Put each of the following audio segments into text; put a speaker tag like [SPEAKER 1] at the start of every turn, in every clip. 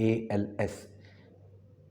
[SPEAKER 1] ALS।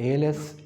[SPEAKER 1] ALS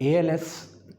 [SPEAKER 1] ALS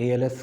[SPEAKER 1] ALS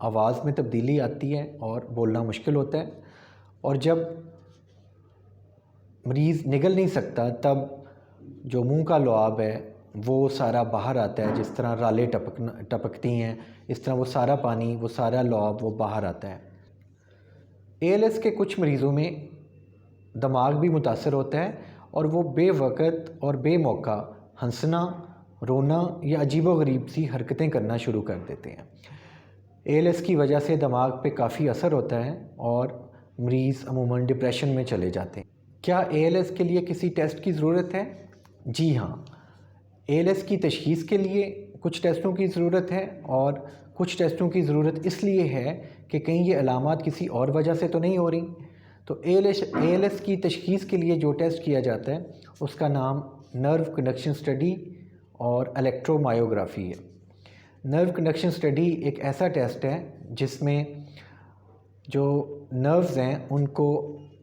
[SPEAKER 1] آواز میں تبدیلی آتی ہے اور بولنا مشکل ہوتا ہے، اور جب مریض نگل نہیں سکتا تب جو منہ کا لعاب ہے وہ سارا باہر آتا ہے، جس طرح رالیں ٹپکتی ہیں اس طرح وہ سارا پانی، وہ سارا لعاب وہ باہر آتا ہے۔ ALS کے کچھ مریضوں میں دماغ بھی متاثر ہوتا ہے اور وہ بے وقت اور بے موقع ہنسنا، رونا یا عجیب و غریب سی حرکتیں کرنا شروع کر دیتے ہیں۔ ALS کی وجہ سے دماغ پہ کافی اثر ہوتا ہے اور مریض عموماً ڈپریشن میں چلے جاتے ہیں۔ کیا ALS کے لیے کسی ٹیسٹ کی ضرورت ہے؟ جی ہاں، ALS کی تشخیص کے لیے کچھ ٹیسٹوں کی ضرورت ہے، اور کچھ ٹیسٹوں کی ضرورت اس لیے ہے کہ کہیں یہ علامات کسی اور وجہ سے تو نہیں ہو رہی۔ تو ALS کی تشخیص کے لیے جو ٹیسٹ کیا جاتا ہے اس کا نام نرو کنڈکشن اسٹڈی اور الیکٹرو مایوگرافی ہے۔ نرو کنڈکشن اسٹڈی ایک ایسا ٹیسٹ ہے جس میں جو نروز ہیں ان کو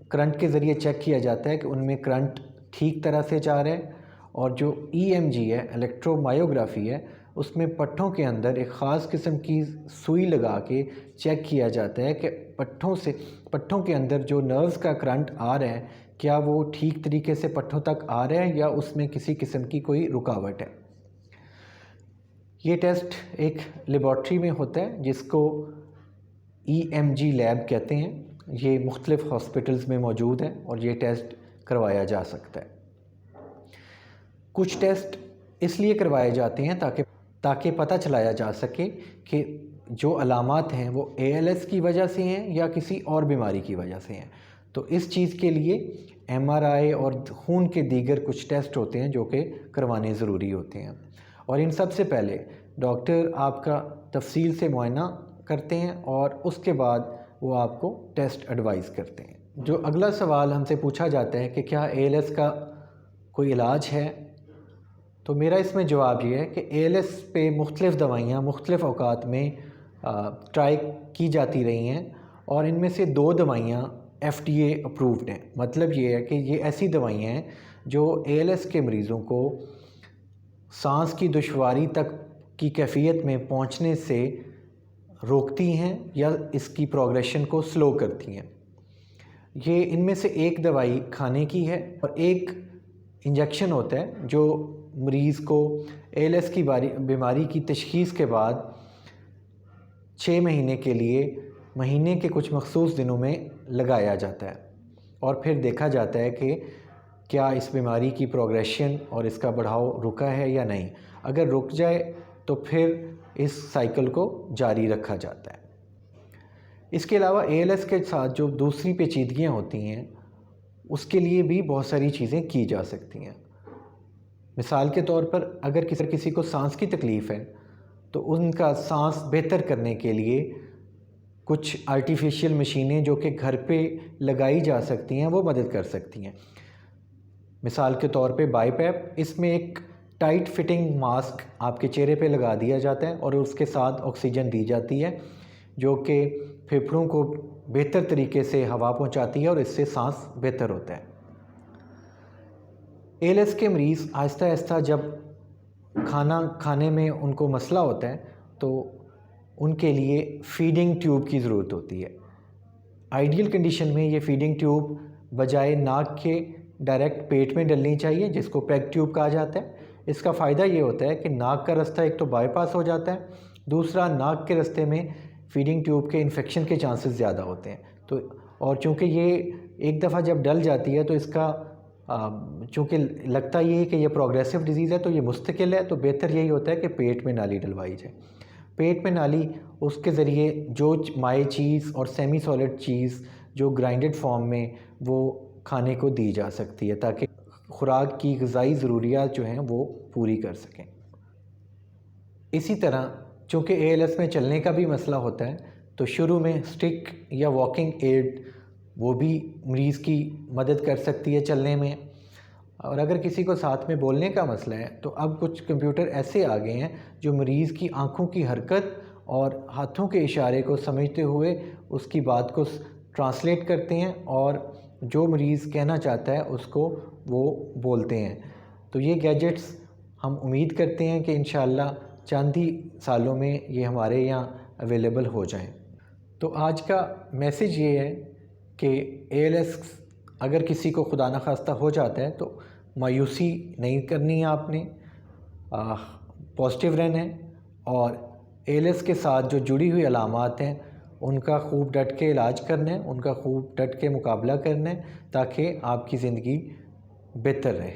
[SPEAKER 1] کرنٹ کے ذریعے چیک کیا جاتا ہے کہ ان میں کرنٹ ٹھیک طرح سے جا رہا ہے، اور جو EMG ہے، الیکٹرو مایوگرافی ہے، اس میں پٹھوں کے اندر ایک خاص قسم کی سوئی لگا کے چیک کیا جاتا ہے کہ پٹھوں کے اندر جو نروز کا کرنٹ آ رہا ہے کیا وہ ٹھیک طریقے سے پٹھوں تک آ رہا ہے یا اس میں کسی قسم کی کوئی رکاوٹ ہے۔ یہ ٹیسٹ ایک لیبارٹری میں ہوتا ہے جس کو EMG لیب کہتے ہیں۔ یہ مختلف ہاسپٹلز میں موجود ہے اور یہ ٹیسٹ کروایا جا سکتا ہے۔ کچھ ٹیسٹ اس لیے کروائے جاتے ہیں تاکہ پتہ چلایا جا سکے کہ جو علامات ہیں وہ ALS کی وجہ سے ہیں یا کسی اور بیماری کی وجہ سے ہیں۔ تو اس چیز کے لیے MRI اور خون کے دیگر کچھ ٹیسٹ ہوتے ہیں جو کہ کروانے ضروری ہوتے ہیں، اور ان سب سے پہلے ڈاکٹر آپ کا تفصیل سے معائنہ کرتے ہیں اور اس کے بعد وہ آپ کو ٹیسٹ ایڈوائز کرتے ہیں۔ جو اگلا سوال ہم سے پوچھا جاتا ہے کہ کیا ALS کا کوئی علاج ہے، تو میرا اس میں جواب یہ ہے کہ ALS پہ مختلف دوائیاں مختلف اوقات میں ٹرائی کی جاتی رہی ہیں، اور ان میں سے 2 دوائیاں FDA اپرووڈ ہیں۔ مطلب یہ ہے کہ یہ ایسی دوائیاں ہیں جو ALS کے مریضوں کو سانس کی دشواری تک کی کیفیت میں پہنچنے سے روکتی ہیں یا اس کی پروگریشن کو سلو کرتی ہیں۔ یہ ان میں سے ایک دوائی کھانے کی ہے اور ایک انجیکشن ہوتا ہے جو مریض کو ALS کی بیماری کی تشخیص کے بعد 6 مہینے کے لیے مہینے کے کچھ مخصوص دنوں میں لگایا جاتا ہے، اور پھر دیکھا جاتا ہے کہ کیا اس بیماری کی پروگریشن اور اس کا بڑھاؤ رکا ہے یا نہیں۔ اگر رک جائے تو پھر اس سائیکل کو جاری رکھا جاتا ہے۔ اس کے علاوہ ALS کے ساتھ جو دوسری پیچیدگیاں ہوتی ہیں اس کے لیے بھی بہت ساری چیزیں کی جا سکتی ہیں۔ مثال کے طور پر اگر کسی کو سانس کی تکلیف ہے تو ان کا سانس بہتر کرنے کے لیے کچھ آرٹیفیشل مشینیں جو کہ گھر پہ لگائی جا سکتی ہیں وہ مدد کر سکتی ہیں۔ مثال کے طور پہ BiPAP، اس میں ایک ٹائٹ فٹنگ ماسک آپ کے چہرے پہ لگا دیا جاتا ہے اور اس کے ساتھ آکسیجن دی جاتی ہے جو کہ پھیپھڑوں کو بہتر طریقے سے ہوا پہنچاتی ہے اور اس سے سانس بہتر ہوتا ہے۔ ALS کے مریض آہستہ آہستہ جب کھانا کھانے میں ان کو مسئلہ ہوتا ہے تو ان کے لیے فیڈنگ ٹیوب کی ضرورت ہوتی ہے۔ آئیڈیل کنڈیشن میں یہ فیڈنگ ٹیوب بجائے ناک کے ڈائریکٹ پیٹ میں ڈلنی چاہیے جس کو پیگ ٹیوب کہا جاتا ہے۔ اس کا فائدہ یہ ہوتا ہے کہ ناک کا رستہ ایک تو بائی پاس ہو جاتا ہے، دوسرا ناک کے رستے میں فیڈنگ ٹیوب کے انفیکشن کے چانسز زیادہ ہوتے ہیں۔ اور چونکہ یہ ایک دفعہ جب ڈل جاتی ہے تو اس کا چونکہ لگتا یہ ہے کہ یہ پروگریسو ڈیزیز ہے تو یہ مستقل ہے، تو بہتر یہی ہوتا ہے کہ پیٹ میں نالی ڈلوائی جائے۔ پیٹ میں نالی اس کے ذریعے جو مائع چیز اور سیمی سالڈ چیز جو گرائنڈڈ فارم میں وہ کھانے کو دی جا سکتی ہے تاکہ خوراک کی غذائی ضروریات جو ہیں وہ پوری کر سکیں۔ اسی طرح چونکہ ALS میں چلنے کا بھی مسئلہ ہوتا ہے تو شروع میں اسٹک یا واکنگ ایڈ وہ بھی مریض کی مدد کر سکتی ہے چلنے میں۔ اور اگر کسی کو ساتھ میں بولنے کا مسئلہ ہے تو اب کچھ کمپیوٹر ایسے آ گئے ہیں جو مریض کی آنکھوں کی حرکت اور ہاتھوں کے اشارے کو سمجھتے ہوئے اس کی بات کو ٹرانسلیٹ کرتے ہیں اور جو مریض کہنا چاہتا ہے اس کو وہ بولتے ہیں۔ تو یہ گیجٹس ہم امید کرتے ہیں کہ انشاءاللہ چند ہی سالوں میں یہ ہمارے یہاں اویلیبل ہو جائیں۔ تو آج کا میسیج یہ ہے کہ ALS اگر کسی کو خدا نخواستہ ہو جاتا ہے تو مایوسی نہیں کرنی ہے، آپ نے پازیٹیو رہنا ہے، اور ALS کے ساتھ جو جڑی ہوئی علامات ہیں ان کا خوب ڈٹ کے علاج کرنا ہے، ان کا خوب ڈٹ کے مقابلہ کرنا ہے تاکہ آپ کی زندگی بہتر رہے۔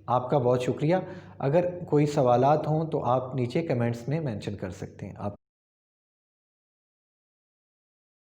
[SPEAKER 1] آپ کا بہت شکریہ۔ اگر کوئی سوالات ہوں تو آپ نیچے کمنٹس میں مینشن کر سکتے ہیں۔ آپ